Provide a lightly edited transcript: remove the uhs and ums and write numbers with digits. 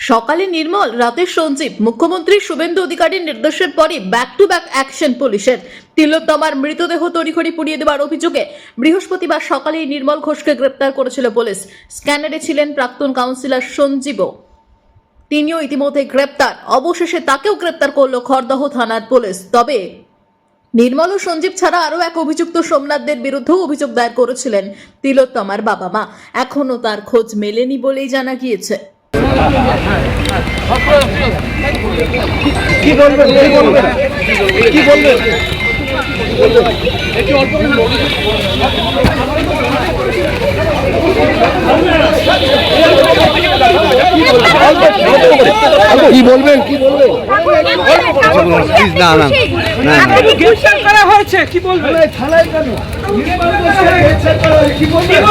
সকালে নির্মল, রাতে সঞ্জীব। মুখ্যমন্ত্রী শুভেন্দু অধিকারীর নির্দেশের পরই ব্যাক টু ব্যাক অ্যাকশন পুলিশের। তিলোত্তমার মৃতদেহ তড়িঘড়ি পুড়িয়ে দেওয়ার অভিযোগে বৃহস্পতিবার সকালেই নির্মল ঘোষকে গ্রেপ্তার করেছিল পুলিশ। স্ক্যানারে ছিলেন প্রাক্তন কাউন্সিলর সঞ্জীবও, তিনিও ইতিমধ্যে গ্রেপ্তার। অবশেষে তাকেও গ্রেপ্তার করলো খড়দহ থানার পুলিশ। তবে নির্মল ও সঞ্জীব ছাড়া আরও এক অভিযুক্ত সোমনাথদের বিরুদ্ধেও অভিযোগ দায়ের করেছিলেন তিলোত্তমার বাবা মা। এখনও তার খোঁজ মেলেনি বলেই জানা গিয়েছে। কি বলবেন কি বলবেন কি বলবেন প্লিজ না না না গ্রেফতার করা হয়েছে কি বলবেন থানায় কেন কি বলবেন